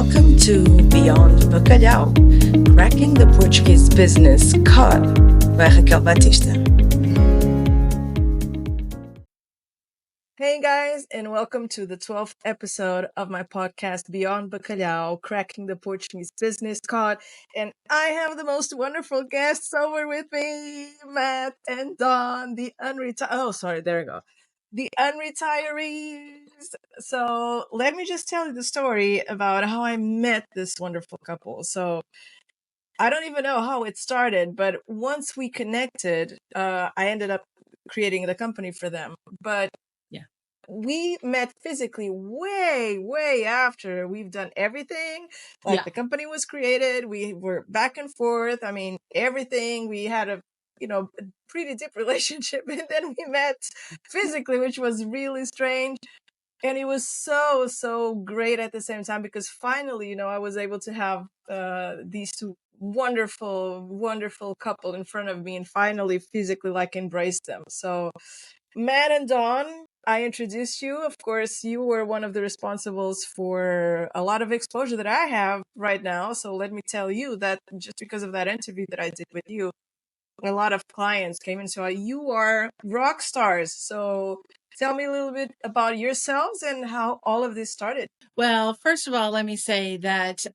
Welcome to Beyond Bacalhau, Cracking the Portuguese Business Code by Raquel Batista. Hey guys, and welcome to the 12th episode of my podcast, Beyond Bacalhau, Cracking the Portuguese Business Code. And I have the most wonderful guests over with me, Matt and Dawn, the unretirees. So let me just tell you the story about how I met this wonderful couple. So I don't even know how it started, but once we connected, I ended up creating the company for them. But we met physically way after we've done everything. The company was created. We were back and forth. I mean, everything. We had a pretty deep relationship, and then we met physically, which was really strange. And it was so great at the same time, because finally, I was able to have these two wonderful couple in front of me, and finally physically embrace them. So Matt and Dawn, I introduced you. Of course, you were one of the responsibles for a lot of exposure that I have right now. So let me tell you that just because of that interview that I did with you, a lot of clients came in. So you are rock stars. So tell me a little bit about yourselves and how all of this started. Well, first of all, let me say that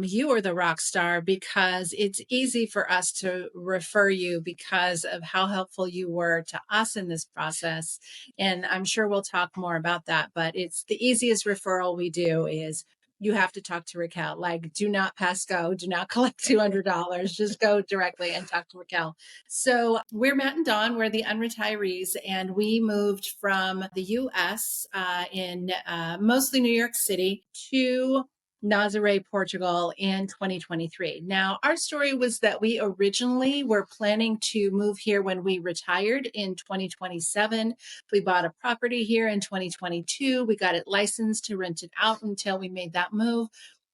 you are the rock star, because it's easy for us to refer you because of how helpful you were to us in this process. And I'm sure we'll talk more about that, but it's the easiest referral we do is you have to talk to Raquel. Do not pass go, do not collect $200, just go directly and talk to Raquel. So we're Matt and Dawn, we're the Unretirees, and we moved from the US in mostly New York City to Nazaré, Portugal in 2023. Now, our story was that we originally were planning to move here when we retired in 2027. We bought a property here in 2022. We got it licensed to rent it out until we made that move.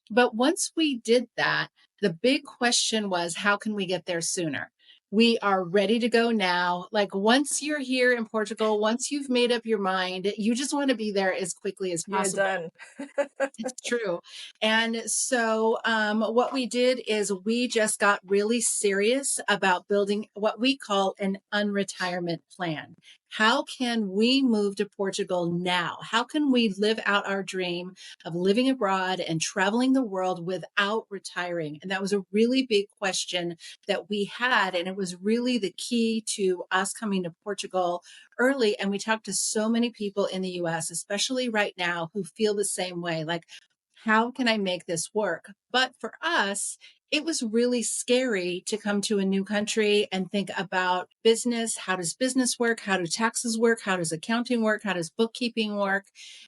But once we did that, the big question was, how can we get there sooner? We are ready to go now. Once you're here in Portugal, once you've made up your mind, you just want to be there as quickly as possible. You're done. It's true. And so what we did is we just got really serious about building what we call an unretirement plan. How can we move to Portugal now? How can we live out our dream of living abroad and traveling the world without retiring? And that was a really big question that we had. And it was really the key to us coming to Portugal early. And we talked to so many people in the US, especially right now, who feel the same way. How can I make this work? But for us, it was really scary to come to a new country and think about business. How does business work? How do taxes work? How does accounting work? How does bookkeeping work?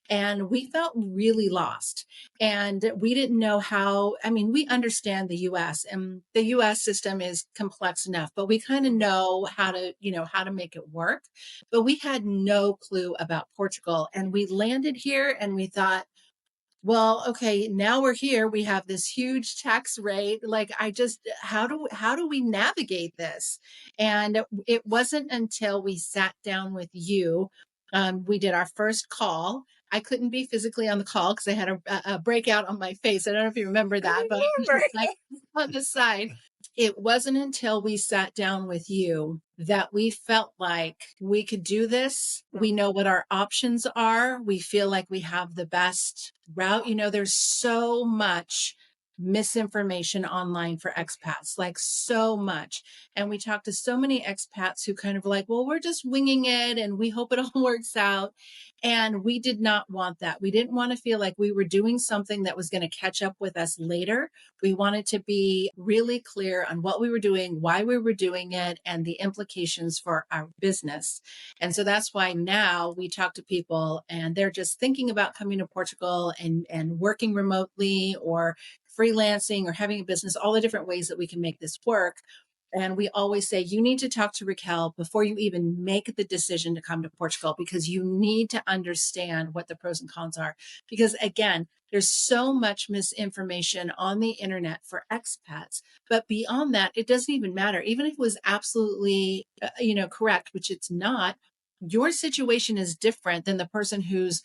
And we felt really lost. And we didn't know how. I mean, we understand the US, and the US system is complex enough, but we kind of know how to make it work. But we had no clue about Portugal. And we landed here and we thought, well, okay, now we're here. We have this huge tax rate. How do we navigate this? And it wasn't until we sat down with you, we did our first call. I couldn't be physically on the call because I had a breakout on my face. I don't know if you remember that, but on the side. It wasn't until we sat down with you that we felt like we could do this. We know what our options are. We feel like we have the best route. There's so much misinformation online for expats, so much. And we talked to so many expats who kind of well, we're just winging it and we hope it all works out. And we did not want that. We didn't want to feel like we were doing something that was going to catch up with us later. We wanted to be really clear on what we were doing, why we were doing it, and the implications for our business. And so that's why now we talk to people and they're just thinking about coming to Portugal and working remotely or freelancing or having a business, all the different ways that we can make this work. And we always say, you need to talk to Raquel before you even make the decision to come to Portugal, because you need to understand what the pros and cons are. Because again, there's so much misinformation on the internet for expats. But beyond that, it doesn't even matter. Even if it was absolutely, correct, which it's not, your situation is different than the person who's,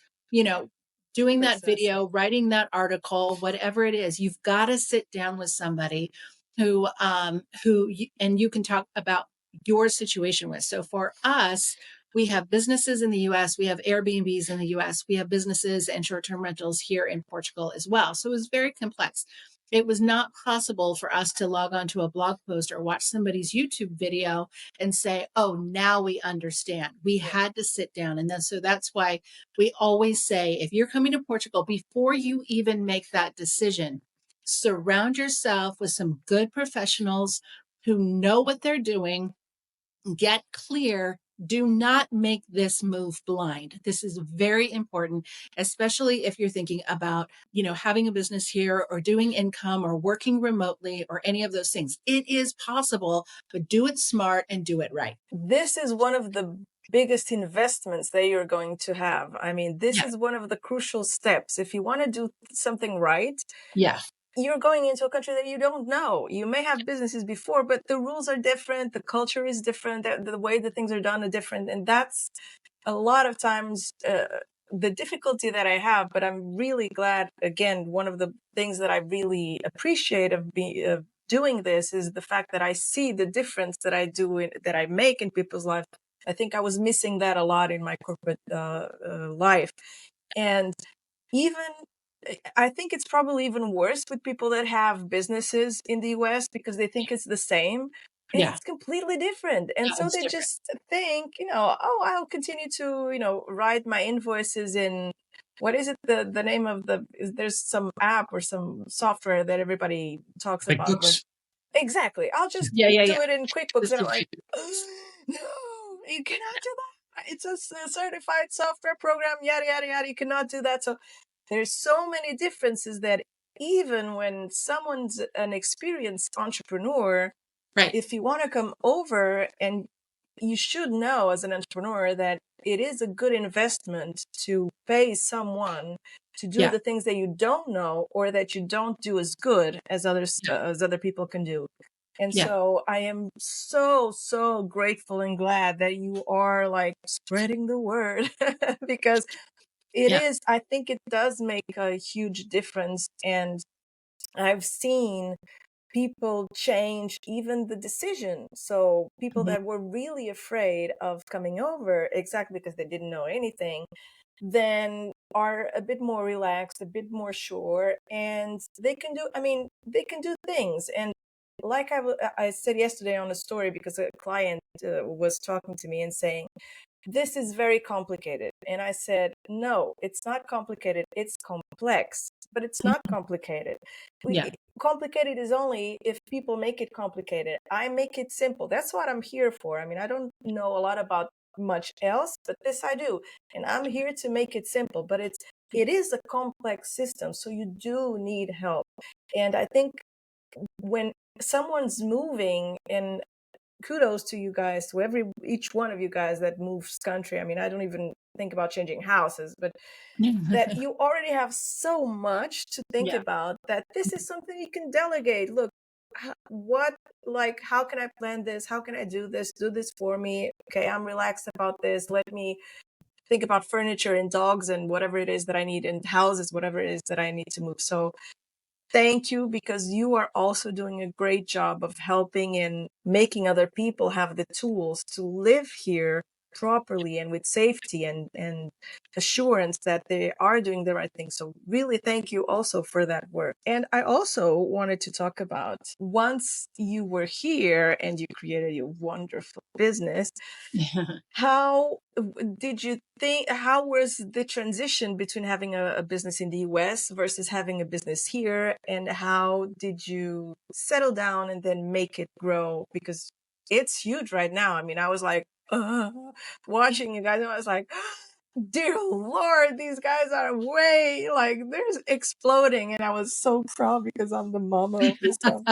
doing that Precisely. video, writing that article, whatever it is, you've got to sit down with somebody and you can talk about your situation with. So for us, we have businesses in the US, we have Airbnbs in the US, we have businesses and short-term rentals here in Portugal as well. So it was very complex. It was not possible for us to log on to a blog post or watch somebody's YouTube video and say, oh, now we understand. We Yeah. had to sit down. And then, so that's why we always say, if you're coming to Portugal, before you even make that decision, surround yourself with some good professionals who know what they're doing, get clear. Do not make this move blind. This is very important, especially if you're thinking about, having a business here or doing income or working remotely or any of those things. It is possible, but do it smart and do it right. This is one of the biggest investments that you're going to have. I mean, this Yeah. is one of the crucial steps. If you want to do something right, Yeah. you're going into a country that you don't know. You may have businesses before, but the rules are different. The culture is different. The way that things are done are different. And that's a lot of times the difficulty that I have. But I'm really glad, again, one of the things that I really appreciate of doing this is the fact that I see the difference that that I make in people's lives. I think I was missing that a lot in my corporate life. And even I think it's probably even worse with people that have businesses in the US because they think it's the same and Yeah. it's completely different. And Yeah. so It's they different. just think, oh, I'll continue to, write my invoices in what is it the name of there's some app or some software that everybody talks Like about when books. exactly. I'll just Yeah. Yeah. do Yeah. it in QuickBooks and Just I'm the like, way. no, you cannot do that. It's a certified software program, yada yada yada. You cannot do that. So there's so many differences that even when someone's an experienced entrepreneur, Right. if you want to come over, and you should know as an entrepreneur that it is a good investment to pay someone to do Yeah. the things that you don't know or that you don't do as good as other people can do. And Yeah. so I am so, so grateful and glad that you are like spreading the word because Yeah. I think it does make a huge difference. And I've seen people change even the decision. So people Mhm. that were really afraid of coming over exactly because they didn't know anything, then are a bit more relaxed, a bit more sure, and they can do things. And like I said yesterday on a story, because a client was talking to me and saying, this is very complicated. And I said, no, it's not complicated. It's complex, but it's not complicated. Yeah. Complicated is only if people make it complicated. I make it simple. That's what I'm here for. I mean, I don't know a lot about much else, but this I do. And I'm here to make it simple, but it is a complex system. So you do need help. And I think when someone's moving, and kudos to you guys, to each one of you guys that moves country. I mean, I don't even think about changing houses, but that you already have so much to think Yeah. about that this is something you can delegate. Look, what, like, how can I plan this? How can I do this? Do this for me. Okay, I'm relaxed about this. Let me think about furniture and dogs and whatever it is that I need, and houses, whatever it is that I need to move. So thank you, because you are also doing a great job of helping and making other people have the tools to live here properly and with safety and assurance that they are doing the right thing. So really thank you also for that work. And I also wanted to talk about, once you were here and you created your wonderful business, how did you think, how was the transition between having a business in the US versus having a business here? And how did you settle down and then make it grow? Because it's huge right now. I mean, I was like, watching you guys, and I was like, dear Lord, these guys are way, like, they're exploding. And I was so proud because I'm the mama of this one.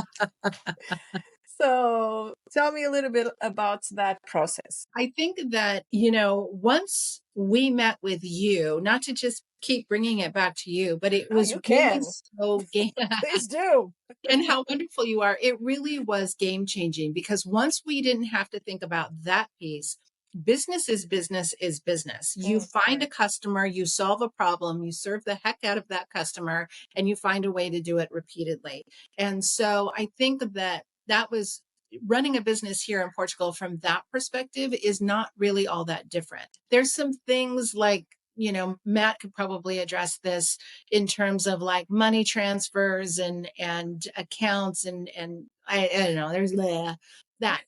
So tell me a little bit about that process. I think that, once we met with you, not to just keep bringing it back to you, but it Oh, was you really can. so game Please do. and how wonderful you are. It really was game changing because once we didn't have to think about that piece, business is business is business. You find a customer, you solve a problem, you serve the heck out of that customer, and you find a way to do it repeatedly. And so I think that was running a business here in Portugal from that perspective is not really all that different. There's some things like, Matt could probably address this in terms of like money transfers and accounts and I don't know, there's that.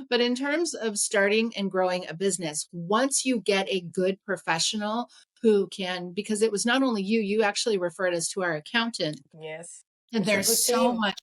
But in terms of starting and growing a business, once you get a good professional who can, because it was not only you actually referred us to our accountant. Yes. And It's a there's good team.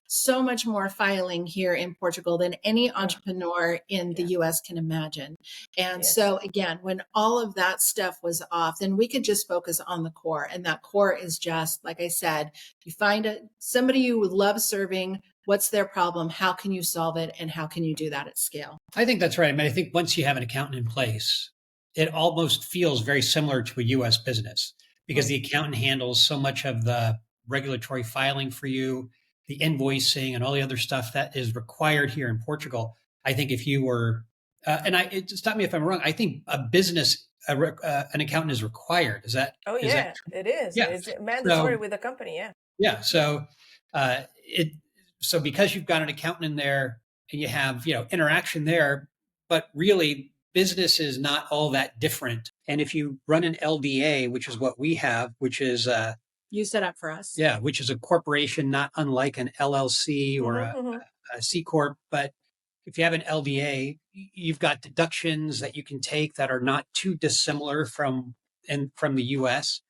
so much more filing here in Portugal than any Yeah. entrepreneur in the Yeah. US can imagine. And Yes. so again, when all of that stuff was off, then we could just focus on the core. And that core is just, like I said, you find somebody you would love serving. What's their problem? How can you solve it? And how can you do that at scale? I think that's right. I mean, I think once you have an accountant in place, it almost feels very similar to a US business because the accountant handles so much of the regulatory filing for you, the invoicing, and all the other stuff that is required here in Portugal. I think if you were, stop me if I'm wrong. I think a business, an accountant is required. Oh is that yeah, true? it is. Yeah. It's mandatory So with the company. Yeah. yeah. Uh, it so because you've got an accountant in there and you have interaction there, but really business is not all that different. And if you run an LDA, which is what we have, which is You set up for us. yeah, which is a corporation not unlike an LLC or Mm-hmm. a C corp, but if you have an LDA, you've got deductions that you can take that are not too dissimilar from the US.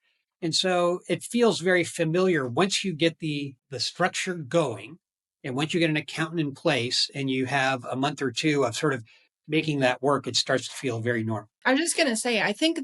And so it feels very familiar once you get the structure going and once you get an accountant in place and you have a month or two of sort of making that work, it starts to feel very normal. I'm just going to say, I think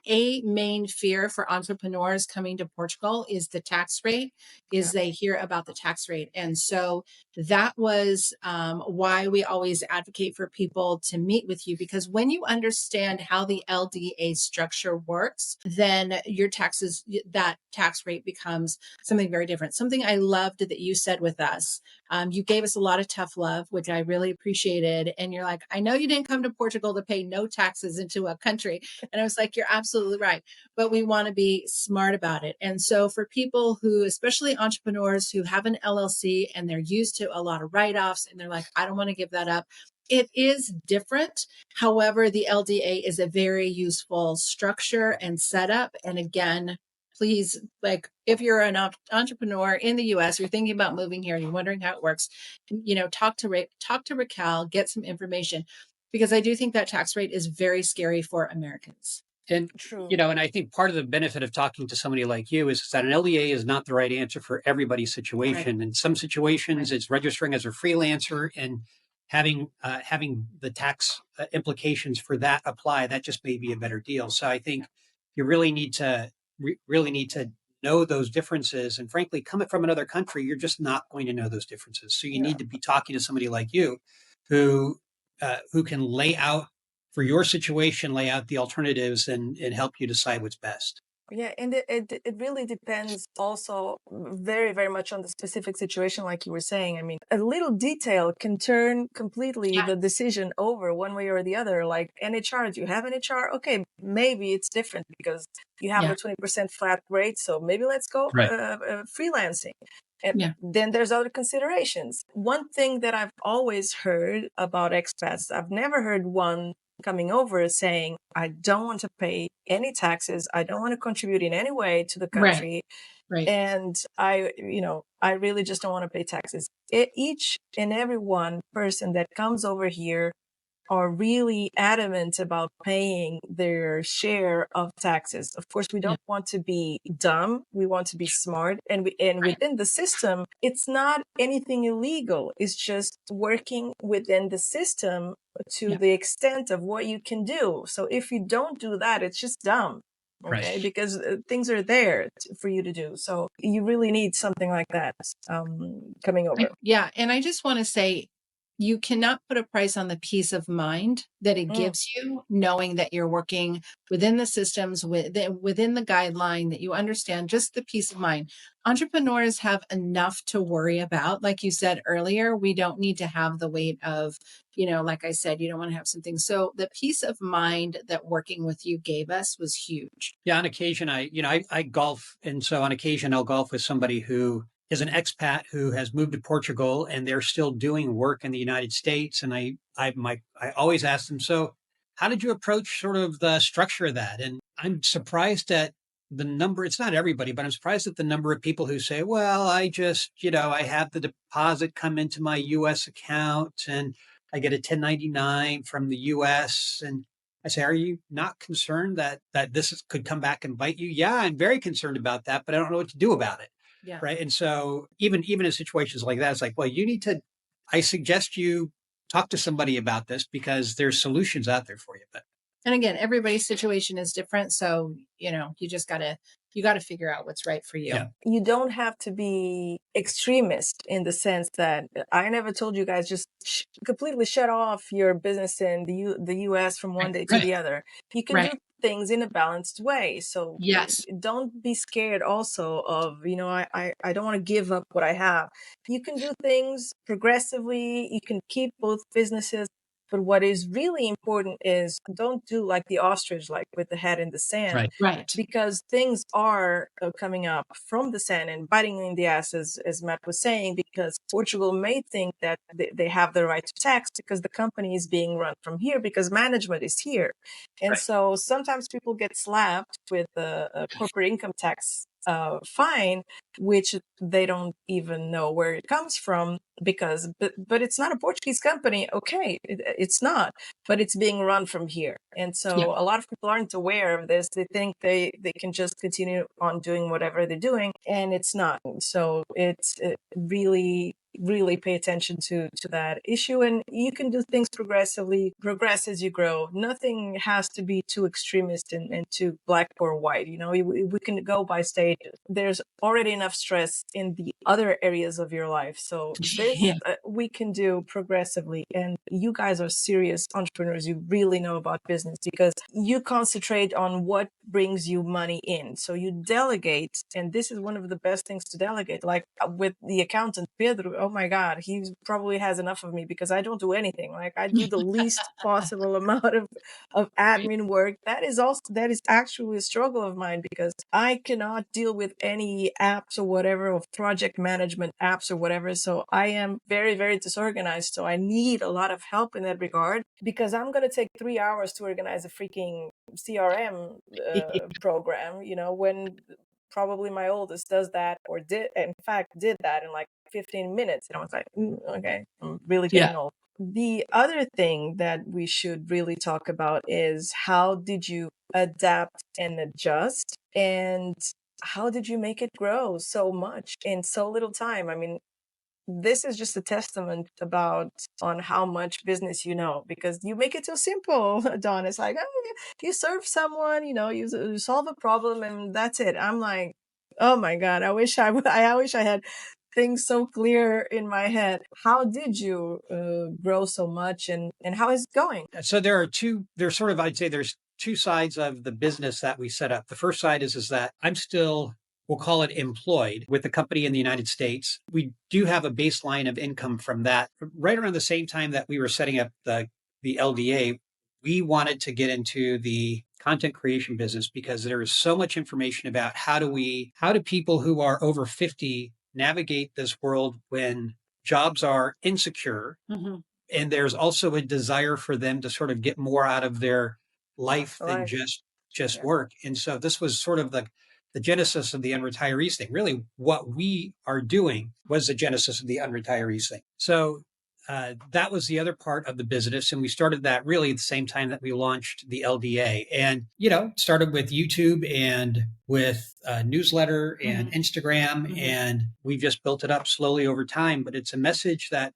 a main fear for entrepreneurs coming to Portugal is the tax rate, is they hear about the tax rate. And so that was why we always advocate for people to meet with you, because when you understand how the LDA structure works, then that tax rate becomes something very different. Something I loved that you said with us. You gave us a lot of tough love, which I really appreciated. And you're like, I know you didn't come to Portugal to pay no taxes into a country. And I was like, you're absolutely right. But we want to be smart about it. And so for people who, especially entrepreneurs who have an LLC and they're used to a lot of write-offs and they're like, I don't want to give that up. It is different. However, the LDA is a very useful structure and setup. And again, please, like if you're an entrepreneur in the US, you're thinking about moving here and you're wondering how it works, talk to Raquel, get some information, because I do think that tax rate is very scary for Americans. And True. and I think part of the benefit of talking to somebody like you is that an LEA is not the right answer for everybody's situation. Right. In some situations, it's registering as a freelancer and having the tax implications for that apply. That just may be a better deal. So I think you really need to know those differences. And frankly, coming from another country, you're just not going to know those differences. So you need to be talking to somebody like you, who can lay out for your situation, lay out the alternatives and help you decide what's best. Yeah, and it really depends also very, very much on the specific situation, like you were saying. I mean, a little detail can turn completely the decision over one way or the other. Like NHR, do you have NHR? Okay, maybe it's different because you have the 20% flat rate. So maybe let's go freelancing. And then there's other considerations. One thing that I've always heard about expats, I've never heard one coming over saying, I don't want to pay any taxes. I don't want to contribute in any way to the country. Right. And I really just don't want to pay taxes. Each and every one person that comes over here are really adamant about paying their share of taxes. Of course, we don't want to be dumb. We want to be smart. And within the system, it's not anything illegal. It's just working within the system to the extent of what you can do. So if you don't do that, it's just dumb. Okay, Right. because things are there for you to do. So you really need something like that coming over. Yeah. And I just want to say, you cannot put a price on the peace of mind that it Mm. gives you, knowing that you're working within the systems, within the guideline, that you understand just the peace of mind. Entrepreneurs have enough to worry about. Like you said earlier, we don't need to have the weight of, like I said, you don't want to have something. So the peace of mind that working with you gave us was huge. Yeah, on occasion, I golf, and so on occasion I'll golf with somebody who is an expat who has moved to Portugal, and they're still doing work in the United States. And I always ask them, so how did you approach sort of the structure of that? And I'm surprised at the number. It's not everybody, but I'm surprised at the number of people who say, well, I just, I have the deposit come into my U.S. account, and I get a 1099 from the U.S. And I say, are you not concerned that could come back and bite you? Yeah, I'm very concerned about that, but I don't know what to do about it. Yeah. Right. And so even in situations like that, it's like, well, I suggest you talk to somebody about this because there's solutions out there for you. But And again, everybody's situation is different. So, you just you gotta figure out what's right for you. yeah, You don't have to be extremist in the sense that I never told you guys just completely shut off your business in the US from one day to the other. You can do Right. things in a balanced way. So Yes. don't be scared also of, I don't want to give up what I have. You can do things progressively. You can keep both businesses. But what is really important is don't do like the ostrich, like with the head in the sand, right. Right. because things are coming up from the sand and biting in the ass, as Matt was saying, because Portugal may think that they have the right to tax because the company is being run from here because management is here. And Right. so sometimes people get slapped with a corporate income tax fine, which they don't even know where it comes from because, but it's not a Portuguese company. Okay, it's not, but it's being run from here. And so Yeah. a lot of people aren't aware of this. They think they can just continue on doing whatever they're doing, and it's not. So it's really pay attention to that issue, and you can do things progress as you grow. Nothing has to be too extremist and too black or white. We can go by stages. There's already enough stress in the other areas of your life, so this Yeah. we can do progressively. And you guys are serious entrepreneurs. You really know about business because you concentrate on what brings you money in. So you delegate, and this is one of the best things to delegate. Like with the accountant Pedro, oh my God, he probably has enough of me because I don't do anything. Like I do the least possible amount of admin work. That is actually a struggle of mine because I cannot deal with any apps or whatever, or project management apps or whatever. So I am very, very disorganized. So I need a lot of help in that regard because I'm going to take 3 hours to organize a freaking CRM program, when probably my oldest does that or did that in like 15 minutes. And I was like, okay, I'm really getting old. The other thing that we should really talk about is how did you adapt and adjust, and how did you make it grow so much in so little time? I mean, this is just a testament about on how much business because you make it so simple. Don, it's like, oh, you serve someone, you solve a problem and that's it. I'm like, oh my God, I wish I had things so clear in my head. How did you grow so much, and how is it going? So I'd say there's two sides of the business that we set up. The first side is that I'm still, we'll call it employed with the company in the United States. We do have a baseline of income from that. Right around the same time that we were setting up the LDA, we wanted to get into the content creation business because there is so much information about how do people who are over 50 navigate this world when jobs are insecure. Mm-hmm. And there's also a desire for them to sort of get more out of their life than just work. And so this was sort of the genesis of the unretirees thing. Really, what we are doing was the genesis of the unretirees thing. So that was the other part of the business. And we started that really at the same time that we launched the LDA. And, started with YouTube and with newsletter and Instagram. And we've just built it up slowly over time. But it's a message that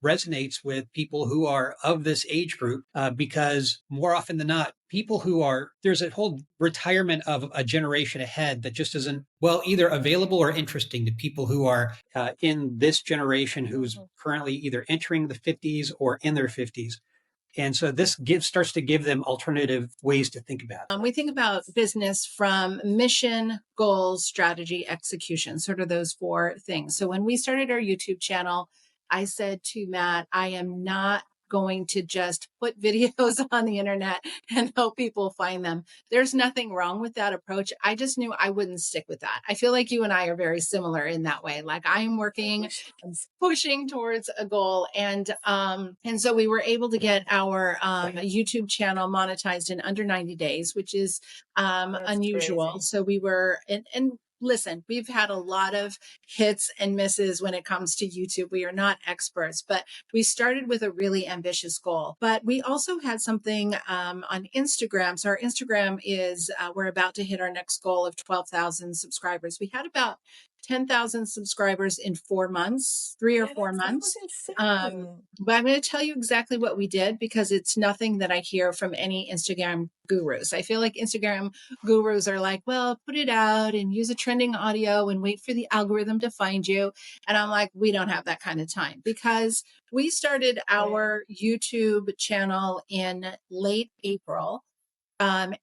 resonates with people who are of this age group, because more often than not, people who are, there's a whole retirement of a generation ahead that just isn't, well, either available or interesting to people who are in this generation who's currently either entering the 50s or in their 50s. And so this starts to give them alternative ways to think about it. We think about business from mission, goals, strategy, execution, sort of those four things. So when we started our YouTube channel, I said to Matt, I am not going to just put videos on the internet and hope people find them. There's nothing wrong with that approach. I just knew I wouldn't stick with that. I feel like you and I are very similar in that way. Like I am working, pushing towards a goal. And so we were able to get our YouTube channel monetized in under 90 days, which is unusual. Crazy. So we were, and listen, we've had a lot of hits and misses when it comes to YouTube. We are not experts, but we started with a really ambitious goal. But we also had something on Instagram. So our Instagram is, we're about to hit our next goal of 12,000 subscribers. We had about 10,000 subscribers in 4 months, 3 or 4 months. But I'm going to tell you exactly what we did because it's nothing that I hear from any Instagram gurus. I feel like Instagram gurus are like, well, put it out and use a trending audio and wait for the algorithm to find you. And I'm like, we don't have that kind of time because we started our YouTube channel in late April.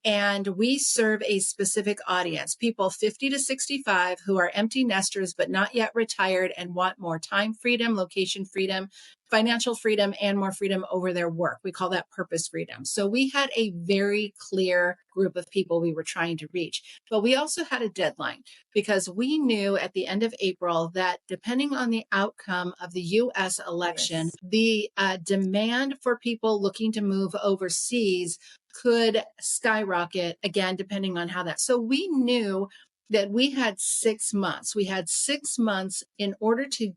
And we serve a specific audience, people 50 to 65 who are empty nesters, but not yet retired and want more time freedom, location freedom, financial freedom, and more freedom over their work. We call that purpose freedom. So we had a very clear group of people we were trying to reach, but we also had a deadline because we knew at the end of April that depending on the outcome of the US election, the demand for people looking to move overseas could skyrocket again, depending on how that. So we knew that we had 6 months. We had 6 months in order to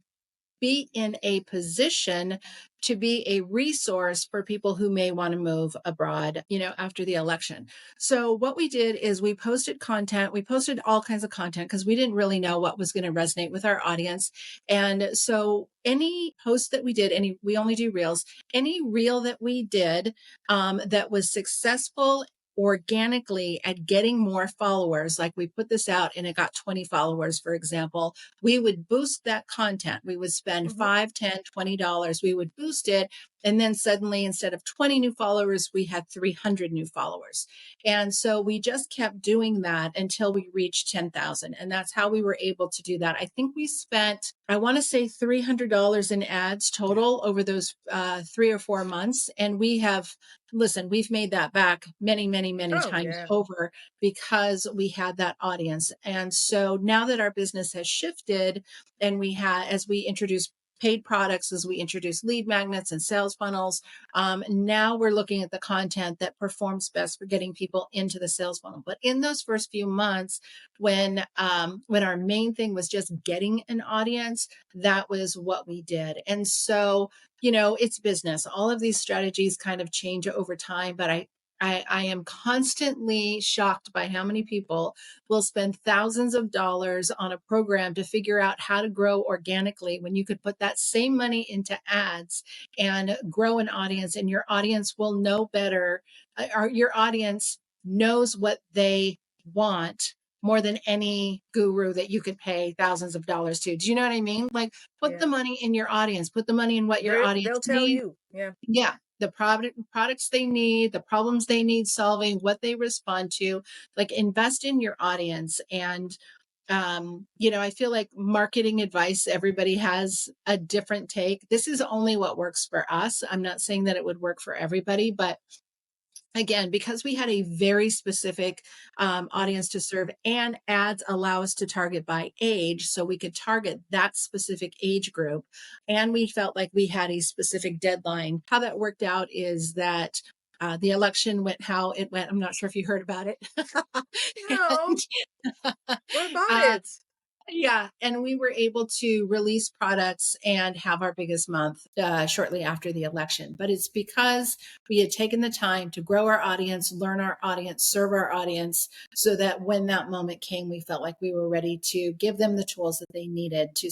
be in a position to be a resource for people who may want to move abroad, after the election. So what we did is we posted content. We posted all kinds of content because we didn't really know what was going to resonate with our audience. And so any post that we did, we only do reels, any reel that we did that was successful organically at getting more followers, like we put this out and it got 20 followers, for example, we would boost that content. We would spend $5, $10, $20. We would boost it. And then suddenly, instead of 20 new followers, we had 300 new followers. And so we just kept doing that until we reached 10,000. And that's how we were able to do that. I think we spent, I want to say $300 in ads total over those 3 or 4 months. And we've made that back many, many, many times over because we had that audience. And so now that our business has shifted and as we introduce paid products, as we introduce lead magnets and sales funnels, now we're looking at the content that performs best for getting people into the sales funnel. But in those first few months, when our main thing was just getting an audience, that was what we did. And so, it's business. All of these strategies kind of change over time, but I am constantly shocked by how many people will spend thousands of dollars on a program to figure out how to grow organically when you could put that same money into ads and grow an audience, and your audience will know better. Your audience knows what they want more than any guru that you could pay thousands of dollars to. Do you know what I mean? Like, put the money in your audience, put the money in what your audience needs. They'll tell you. Yeah. The products they need, the problems they need solving, what they respond to, like invest in your audience. And, I feel like marketing advice, everybody has a different take. This is only what works for us. I'm not saying that it would work for everybody, but again, because we had a very specific audience to serve, and ads allow us to target by age, so we could target that specific age group. And we felt like we had a specific deadline. How that worked out is that the election went how it went. I'm not sure if you heard about it. No. What about it? Yeah. And we were able to release products and have our biggest month shortly after the election. But it's because we had taken the time to grow our audience, learn our audience, serve our audience, so that when that moment came, we felt like we were ready to give them the tools that they needed to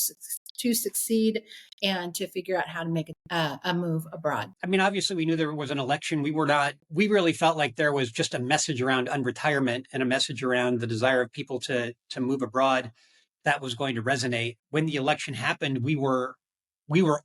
to succeed and to figure out how to make a move abroad. I mean, obviously, we knew there was an election. We really felt like there was just a message around unretirement and a message around the desire of people to move abroad that was going to resonate. When the election happened, we were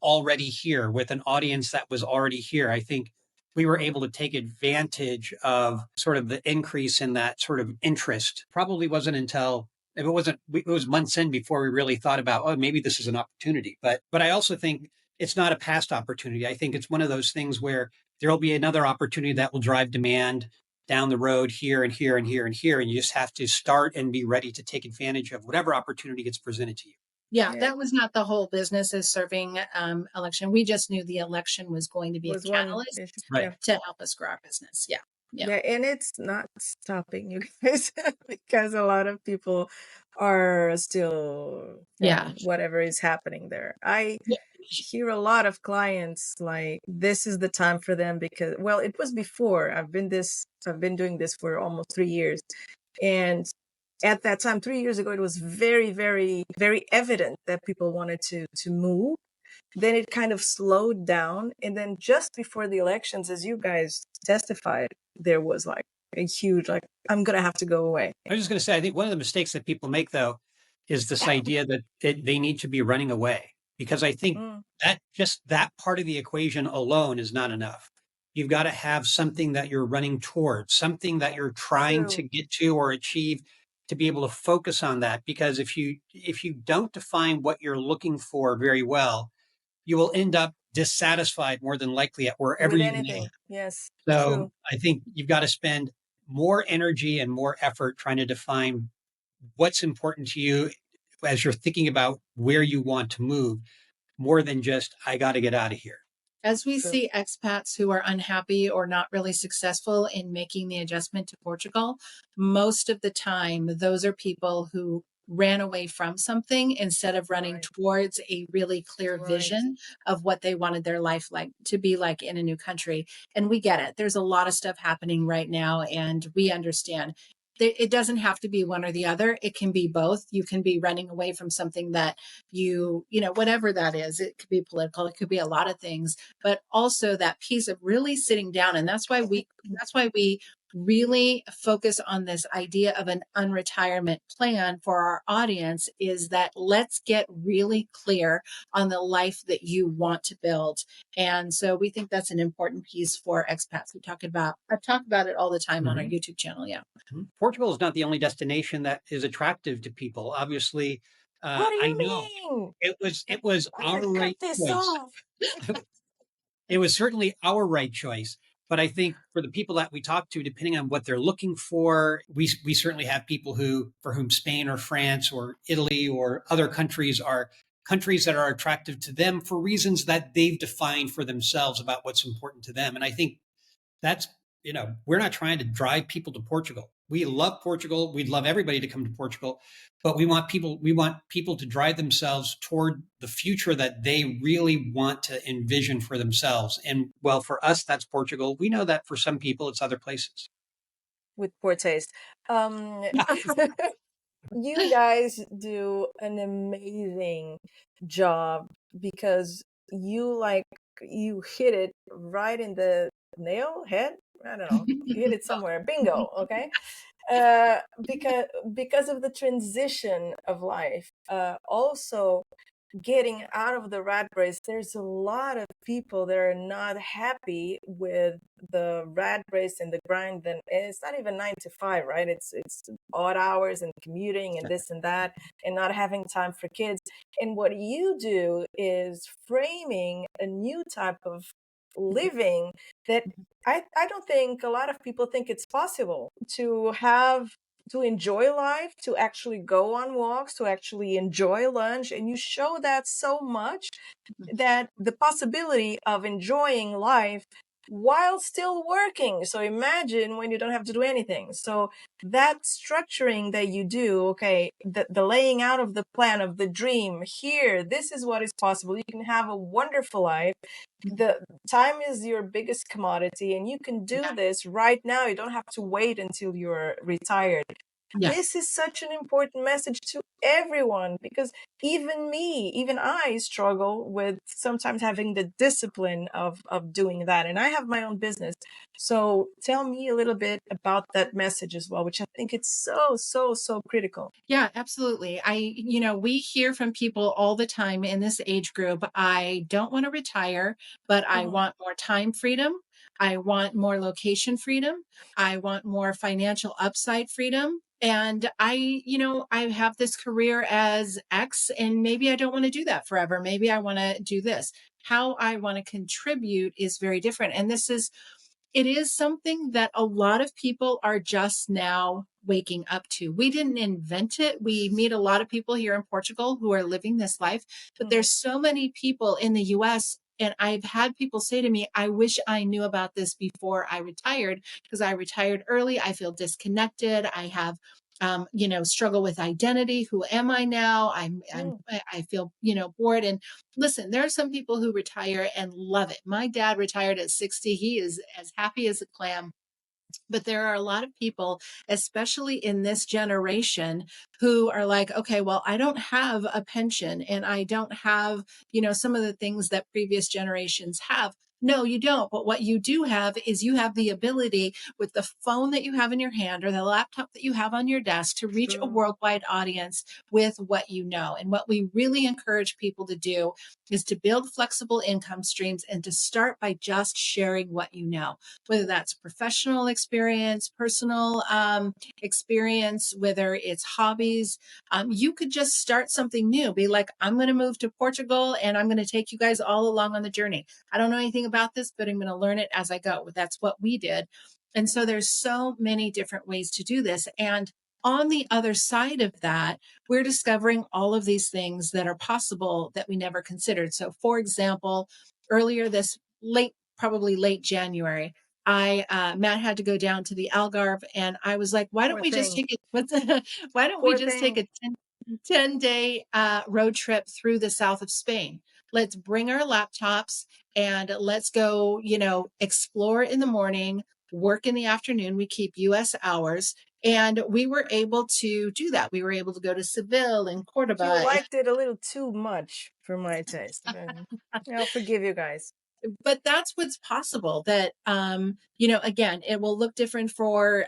already here with an audience that was already here. I think we were able to take advantage of sort of the increase in that sort of interest. Probably wasn't until it was months in before we really thought about, oh, maybe this is an opportunity. But I also think it's not a past opportunity. I think it's one of those things where there'll be another opportunity that will drive demand down the road here and here and here and here. And you just have to start and be ready to take advantage of whatever opportunity gets presented to you. Yeah, that was not the whole business as serving election. We just knew the election was going to be a catalyst to help us grow our business. Yeah. Yeah, and it's not stopping you guys because a lot of people are still whatever is happening there. I hear a lot of clients like this is the time for them because, well, it was before. I've been doing this for almost 3 years. And at that time, 3 years ago, it was very, very, very evident that people wanted to move. Then it kind of slowed down. And then just before the elections, as you guys testified, there was like a huge, like, I'm going to have to go away. I was just going to say, I think one of the mistakes that people make, though, is this idea that they need to be running away. Because I think that part of the equation alone is not enough. You've got to have something that you're running towards, something that you're trying to get to or achieve, to be able to focus on that. Because if you don't define what you're looking for very well, you will end up dissatisfied more than likely at wherever you land. Yes. So true. I think you've got to spend more energy and more effort trying to define what's important to you as you're thinking about where you want to move, more than just, I got to get out of here. As we see expats who are unhappy or not really successful in making the adjustment to Portugal, most of the time, those are people who ran away from something instead of running towards a really clear vision of what they wanted their life like to be like in a new country. And we get it. There's a lot of stuff happening right now, and we understand. It doesn't have to be one or the other. It can be both. You can be running away from something that you know, whatever that is. It could be political. It could be a lot of things, but also that piece of really sitting down. And that's why we really focus on this idea of an unretirement plan for our audience, is that let's get really clear on the life that you want to build. And so we think that's an important piece for expats. I talk about it all the time on our YouTube channel. Yeah. Portugal is not the only destination that is attractive to people. Obviously, what do you I know mean? it was our right choice. It was certainly our right choice. But I think for the people that we talk to, depending on what they're looking for, we certainly have people for whom Spain or France or Italy or other countries are countries that are attractive to them for reasons that they've defined for themselves about what's important to them. And I think that's, we're not trying to drive people to Portugal. We love Portugal. We'd love everybody to come to Portugal, but we want people to drive themselves toward the future that they really want to envision for themselves. And well, for us, that's Portugal. We know that for some people, it's other places. With poor taste. You guys do an amazing job because you hit it right in the head. I don't know. You hit it somewhere. Bingo. Okay. Because of the transition of life. Also getting out of the rat race, there's a lot of people that are not happy with the rat race and the grind. And it's not even 9 to 5, right? It's odd hours and commuting and this and that, and not having time for kids. And what you do is framing a new type of living that I don't think a lot of people think it's possible to enjoy life, to actually go on walks, to actually enjoy lunch. And you show that so much, that the possibility of enjoying life while still working. So imagine when you don't have to do anything. So that structuring that you do, okay, the laying out of the plan, of the dream, here, this is what is possible. You can have a wonderful life. The time is your biggest commodity, and you can do this right now. You don't have to wait until you're retired. Yeah. This is such an important message to everyone, because even I struggle with sometimes having the discipline of doing that. And I have my own business. So tell me a little bit about that message as well, which I think it's so, so, so critical. Yeah, absolutely. We hear from people all the time in this age group. I don't want to retire, but I Mhm. want more time freedom. I want more location freedom. I want more financial upside freedom. And I have this career as X, and maybe I don't want to do that forever. Maybe I want to do this. How I want to contribute is very different. And it is something that a lot of people are just now waking up to. We didn't invent it. We meet a lot of people here in Portugal who are living this life, but Mhm. there's so many people in the US. And I've had people say to me, I wish I knew about this before I retired, because I retired early. I feel disconnected. I have struggle with identity. Who am I now? Mm. I feel, bored. And listen, there are some people who retire and love it. My dad retired at 60. He is as happy as a clam. But there are a lot of people, especially in this generation, who are like, okay, well, I don't have a pension and I don't have, some of the things that previous generations have. No, you don't. But what you do have is you have the ability, with the phone that you have in your hand or the laptop that you have on your desk, to reach a True. worldwide audience with what you know. And what we really encourage people to do is to build flexible income streams and to start by just sharing what you know, whether that's professional experience, personal experience, whether it's hobbies. You could just start something new. Be like, I'm going to move to Portugal and I'm going to take you guys all along on the journey. I don't know anything about this, but I'm going to learn it as I go. That's what we did. And so there's so many different ways to do this. And on the other side of that, we're discovering all of these things that are possible that we never considered. So, for example, earlier this probably late January, Matt had to go down to the Algarve, and I was like, why don't Poor we just thing. take it? Why don't we Poor just take thing. a 10-day road trip through the south of Spain? Let's bring our laptops and let's go, explore in the morning, work in the afternoon. We keep US hours. And we were able to do that. We were able to go to Seville and You Cordoba. liked it a little too much for my taste. But I'll forgive you guys. But that's what's possible. That again, it will look different for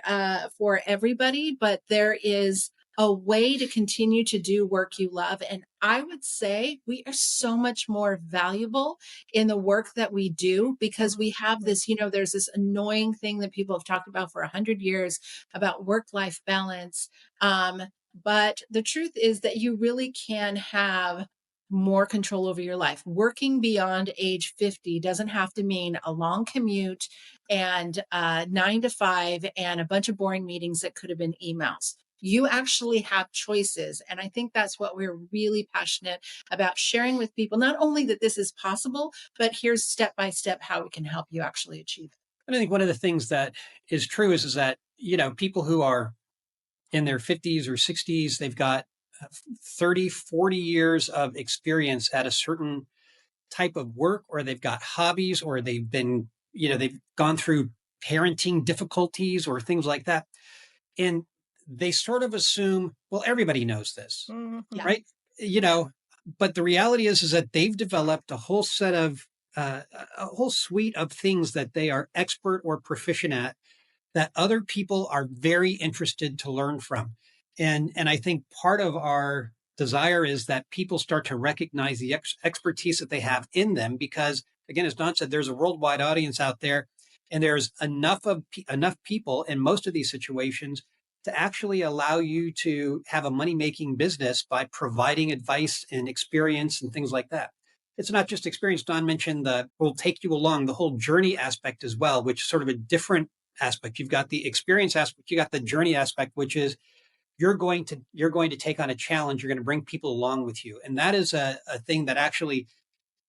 everybody, but there is a way to continue to do work you love. And I would say we are so much more valuable in the work that we do, because we have Mhm. this, there's this annoying thing that people have talked about for 100 years about work-life balance. But the truth is that you really can have more control over your life. Working beyond age 50 doesn't have to mean a long commute and 9 to 5 and a bunch of boring meetings that could have been emails. You actually have choices. And I think that's what we're really passionate about sharing with people. Not only that this is possible, but here's step by step how we can help you actually achieve it. And I think one of the things that is true is that, people who are in their 50s or 60s, they've got 30, 40 years of experience at a certain type of work, or they've got hobbies, or they've gone through parenting difficulties or things like that. And they sort of assume, well, everybody knows this, Yeah. Mhm. right? You know, but the reality is that they've developed a whole set of, a whole suite of things that they are expert or proficient at, that other people are very interested to learn from. And I think part of our desire is that people start to recognize the expertise that they have in them, because again, as Don said, there's a worldwide audience out there, and there's enough people in most of these situations to actually allow you to have a money making business by providing advice and experience and things like that. It's not just experience. Don mentioned the will take you along the whole journey aspect as well, which is sort of a different aspect. You've got the experience aspect, you got the journey aspect, which is you're going to take on a challenge, you're going to bring people along with you. And that is a thing that actually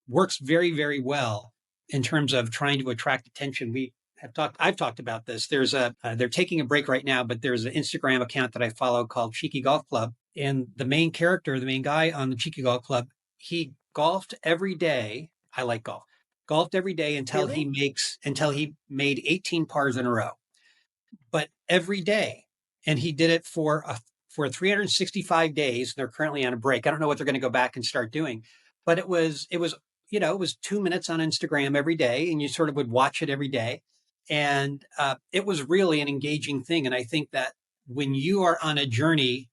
works very, very well in terms of trying to attract attention. I've talked about this. They're taking a break right now, but there's an Instagram account that I follow called Cheeky Golf Club. And the main character, the main guy on the Cheeky Golf Club, he golfed every day. I like golf. Golfed every day Really? until he made 18 pars in a row, but every day. and he did it for 365 days. They're currently on a break. I don't know what they're going to go back and start doing, but it was it was 2 minutes on Instagram every day, and you sort of would watch it every day, and it was really an engaging thing. And I think that when you are on a journey,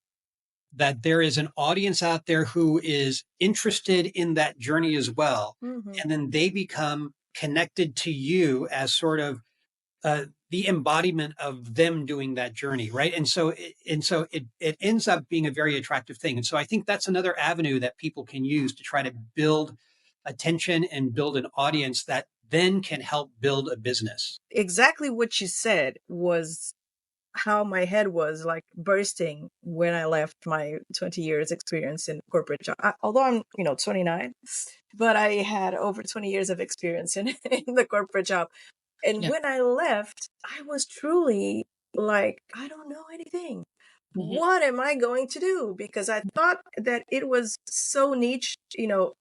that there is an audience out there who is interested in that journey as well, Mm-hmm. and then they become connected to you as sort of the embodiment of them doing that journey, right? And so it ends up being a very attractive thing. And so I think that's another avenue that people can use to try to build attention and build an audience that then can help build a business. Exactly what you said was how my head was like bursting when I left my 20 years experience in corporate job. Although I'm, 29, but I had over 20 years of experience in, in the corporate job. And Yeah. when I left, I was truly like, I don't know anything. Mhm. What am I going to do? Because I thought that it was so niche,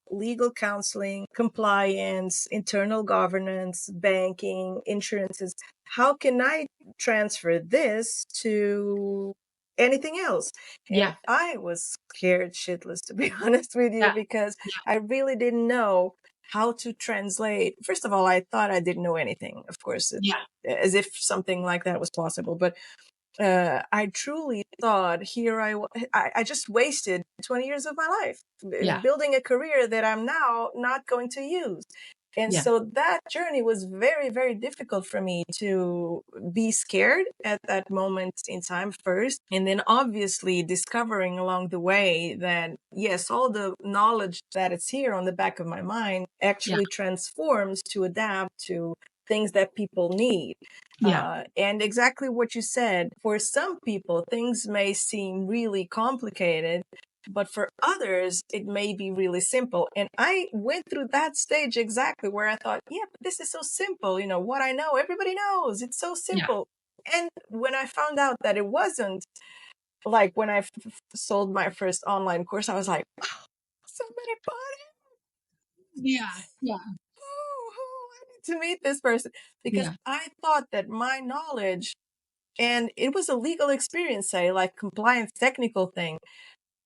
legal counseling, compliance, internal governance, banking, insurances. How can I transfer this to anything else? And Yeah. I was scared shitless, to be honest with you, Yeah. because I really didn't know how to translate. First of all, I thought I didn't know anything, of course, Yeah. as if something like that was possible. But I truly thought I just wasted 20 years of my life Yeah. building a career that I'm now not going to use. And Yeah. so that journey was very, very difficult for me to be scared at that moment in time first. And then obviously discovering along the way that, yes, all the knowledge that is here on the back of my mind Yeah. actually transforms to adapt to things that people need. Yeah. And exactly what you said, for some people, things may seem really complicated, but for others, it may be really simple. And I went through that stage exactly where I thought, yeah, but this is so simple. What I know, everybody knows. It's so Yeah. simple. And when I found out that it wasn't, like when I sold my first online course, I was like, oh, somebody bought Yeah. Yeah. I need to meet this person, because Yeah. I thought that my knowledge, and it was a legal experience, say, like compliance technical thing.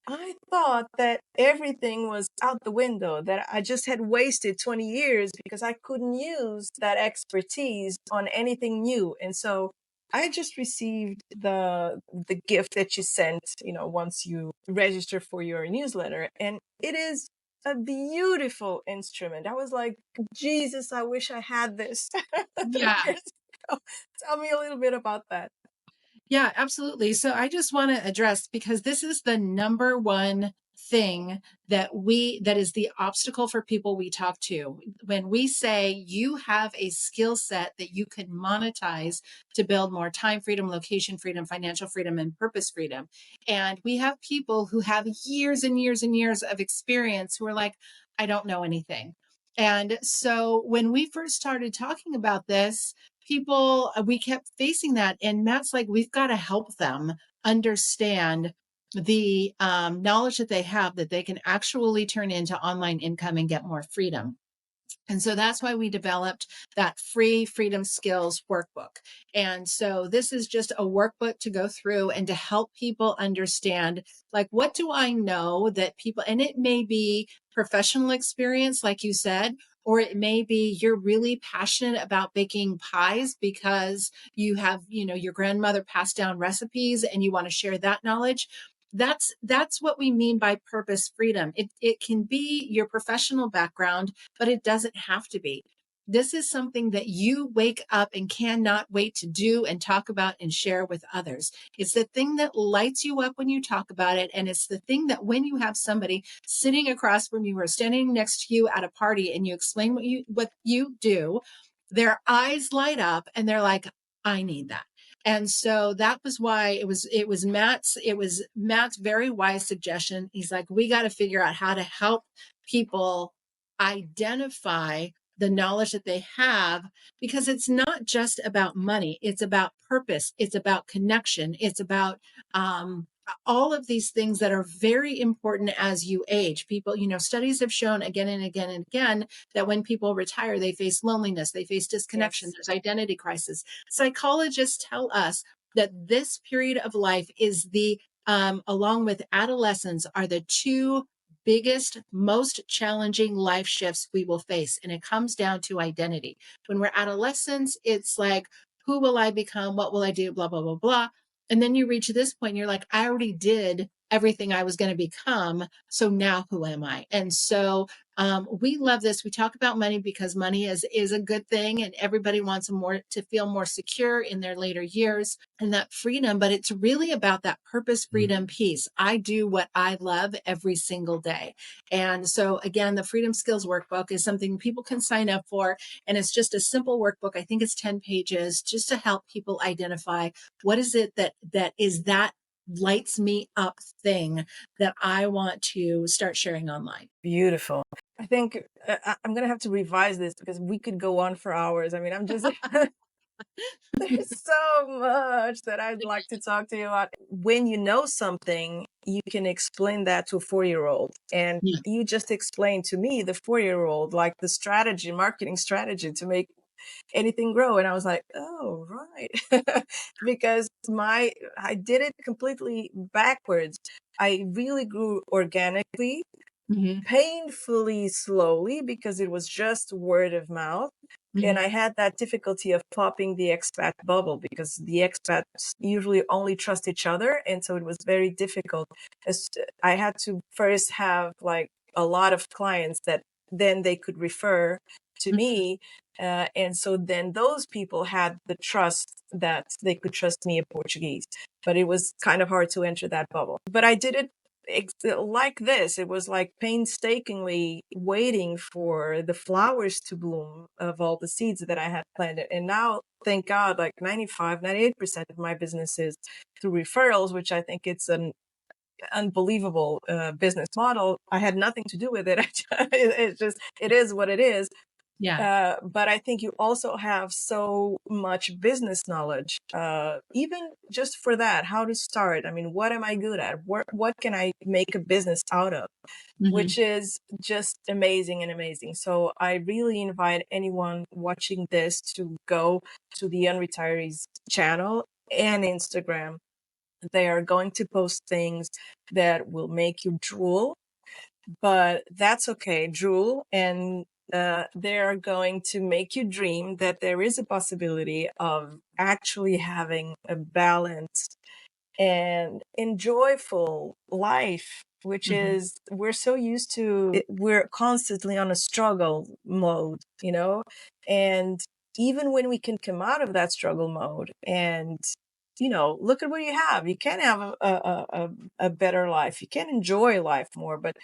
I thought that everything was out the window, that I just had wasted 20 years because I couldn't use that expertise on anything new. And so I just received the gift that you sent, once you register for your newsletter. And it is a beautiful instrument. I was like, Jesus, I wish I had this 20 Yeah. years ago. Tell me a little bit about that. Yeah, absolutely. So I just want to address, because this is the number one thing that is the obstacle for people we talk to. When we say you have a skill set that you can monetize to build more time freedom, location freedom, financial freedom, and purpose freedom. And we have people who have years and years and years of experience who are like, I don't know anything. And so when we first started talking about this, we kept facing that. And Matt's like, we've got to help them understand the knowledge that they have that they can actually turn into online income and get more freedom. And so that's why we developed that free freedom skills workbook. And so this is just a workbook to go through and to help people understand, like, what do I know that people, and it may be professional experience, like you said, or it may be you're really passionate about baking pies because you have, your grandmother passed down recipes and you want to share that knowledge. That's what we mean by purpose freedom. It can be your professional background, but it doesn't have to be. This is something that you wake up and cannot wait to do and talk about and share with others. It's the thing that lights you up when you talk about it. And it's the thing that when you have somebody sitting across from you or standing next to you at a party and you explain what you do, their eyes light up and they're like, I need that. And so that was why it was Matt's very wise suggestion. He's like, we got to figure out how to help people identify the knowledge that they have, because it's not just about money. It's about purpose. It's about connection. It's about all of these things that are very important as you age. People, studies have shown again and again and again that when people retire, they face loneliness, they face disconnection, Yes. there's identity crisis. Psychologists tell us that this period of life is along with adolescence, are the two biggest, most challenging life shifts we will face. And it comes down to identity. When we're adolescents, it's like, who will I become? What will I do? Blah, blah, blah, blah. And then you reach this point, and you're like, I already did everything I was going to become. So now who am I? And so we love this. We talk about money because money is a good thing, and everybody wants to feel more secure in their later years and that freedom. But it's really about that purpose, freedom, peace. I do what I love every single day. And so again, the Freedom Skills Workbook is something people can sign up for. And it's just a simple workbook. I think it's 10 pages just to help people identify what is it that is that lights me up thing that I want to start sharing online. Beautiful. I think I'm going to have to revise this because we could go on for hours. I mean, I'm just, there's so much that I'd like to talk to you about. When you know something, you can explain that to a 4-year-old. And Yeah. you just explained to me, the 4-year-old, like the strategy, marketing strategy to make anything grow. And I was like, oh, right. Because I did it completely backwards. I really grew organically, painfully slowly, because it was just word of mouth. And I had that difficulty of popping the expat bubble because the expats usually only trust each other. And so it was very difficult. I had to first have like a lot of clients that then they could refer to me. And so then those people had the trust that they could trust me in Portuguese. But it was kind of hard to enter that bubble. But I did it like this. It was like painstakingly waiting for the flowers to bloom of all the seeds that I had planted. And now, thank God, like 98% of my business is through referrals, which I think it's an unbelievable business model. I had nothing to do with it. It is what it is. Yeah. But I think you also have so much business knowledge, even just for that, how to start. I mean, what am I good at? What can I make a business out of? Which is just amazing and amazing. So I really invite anyone watching this to go to the Unretirees channel and Instagram. They are going to post things that will make you drool, but that's okay, drool. And they're going to make you dream that there is a possibility of actually having a balanced and enjoyable life, which is, we're so used to, we're constantly on a struggle mode, and even when we can come out of that struggle mode and look at what you can have a better life. You can enjoy life more. But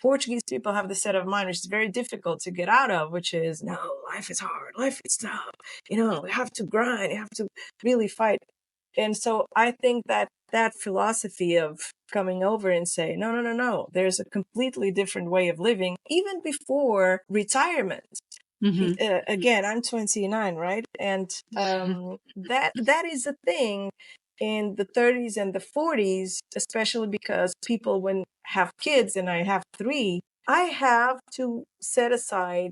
Portuguese people have the set of mind which is very difficult to get out of, which is, no, life is hard, life is tough, you have to grind, you have to really fight. And so I think that that philosophy of coming over and say, no, no, no, no, there's a completely different way of living, even before retirement. Again, I'm 29, right? And that is a thing in the 30s and the 40s, especially because people, when have kids, and I have 3, I have to set aside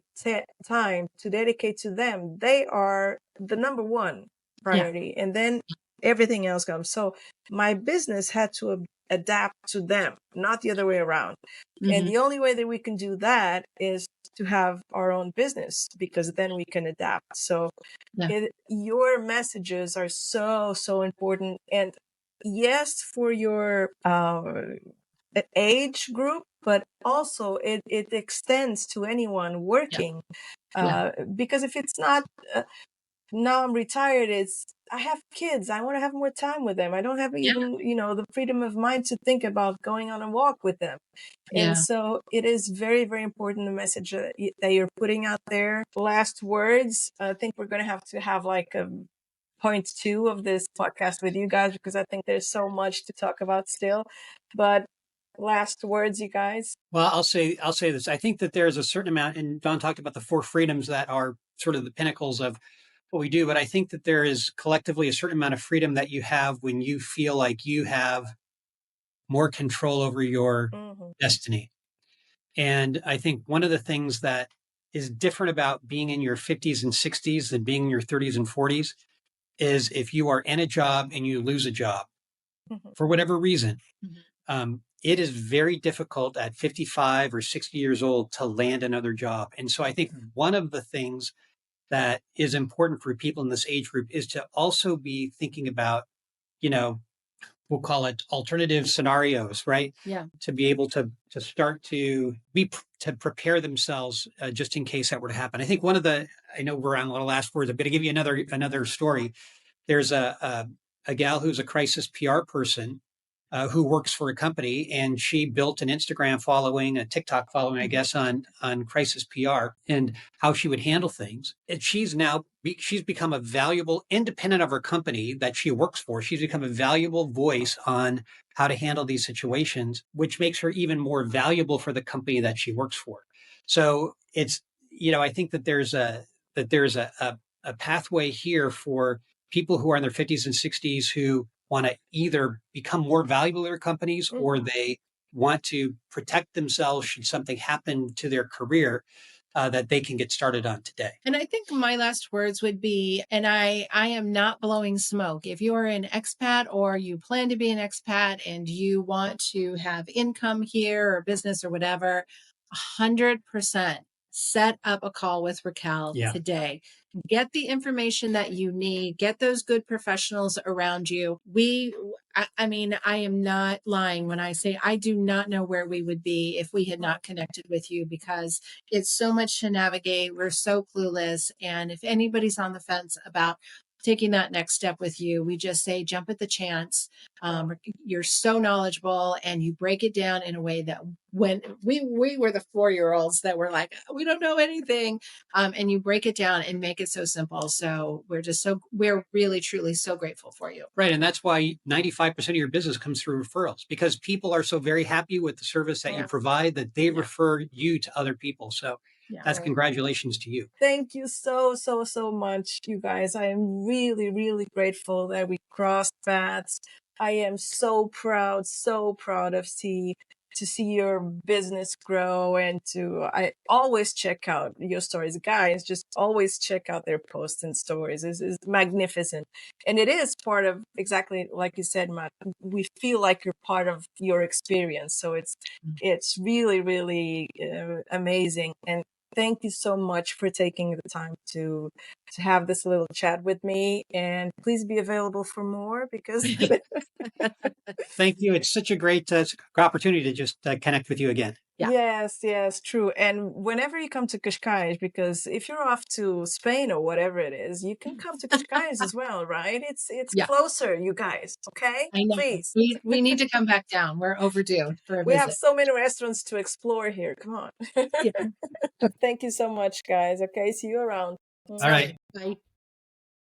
time to dedicate to them. They are the number one priority, and then everything else comes. So my business had to adapt to them, not the other way around. And the only way that we can do that is to have our own business, because then we can adapt. So your messages are so, so important. And yes, for your age group, but also it extends to anyone working. Because if it's not, now I'm retired, I have kids, I want to have more time with them. I don't have even, the freedom of mind to think about going on a walk with them. And so it is very, very important, the message that you're putting out there. Last words. I think we're going to have like a point 2 of this podcast with you guys, because I think there's so much to talk about still. But last words, you guys. Well, I'll say this. I think that there's a certain amount, and Don talked about the 4 freedoms that are sort of the pinnacles of what we do, but I think that there is collectively a certain amount of freedom that you have when you feel like you have more control over your destiny. And I think one of the things that is different about being in your 50s and 60s than being in your 30s and 40s is if you are in a job and you lose a job for whatever reason, it is very difficult at 55 or 60 years old to land another job. And so I think one of the things that is important for people in this age group is to also be thinking about, we'll call it alternative scenarios, right? Yeah. To be able to start to to prepare themselves just in case that were to happen. I think I know we're on a little last words. I'm going to give you another story. There's a gal who's a crisis PR person who works for a company, and she built an Instagram following, a TikTok following, I guess, on crisis PR and how she would handle things. And she's become a valuable, independent of her company that she works for. She's become a valuable voice on how to handle these situations, which makes her even more valuable for the company that she works for. So it's, I think that there's a pathway here for people who are in their 50s and 60s who want to either become more valuable to their companies or they want to protect themselves should something happen to their career that they can get started on today. And I think my last words would be, and I am not blowing smoke. If you're an expat or you plan to be an expat and you want to have income here or business or whatever, 100% set up a call with Raquel today. Get the information that you need, get those good professionals around you. I mean, I am not lying when I say I do not know where we would be if we had not connected with you, because it's so much to navigate. We're so clueless. And if anybody's on the fence about taking that next step with you, we just say, jump at the chance. You're so knowledgeable and you break it down in a way that when we were the 4-year-olds that were like, we don't know anything. And you break it down and make it so simple. So we're really, truly so grateful for you. Right. And that's why 95% of your business comes through referrals, because people are so very happy with the service that you provide that they refer you to other people. So that's congratulations to you. Thank you so much, you guys. I am really, really grateful that we crossed paths. I am so proud of to see your business grow, and I always check out your stories. Guys, just always check out their posts and stories. It's magnificent. And it is part of, exactly like you said, Matt, we feel like you're part of your experience. So it's really, really amazing. And thank you so much for taking the time to have this little chat with me, and please be available for more, because Thank you. It's such a great opportunity to just connect with you again. Yes, true. And whenever you come to Cascais, because if you're off to Spain or whatever it is, you can come to Cascais as well, right? It's closer, you guys. Okay, I know. Please. We need to come back down. We're overdue for a We visit. have so many restaurants to explore here. Come on. Thank you so much, guys. Okay, see you around. All right. Bye.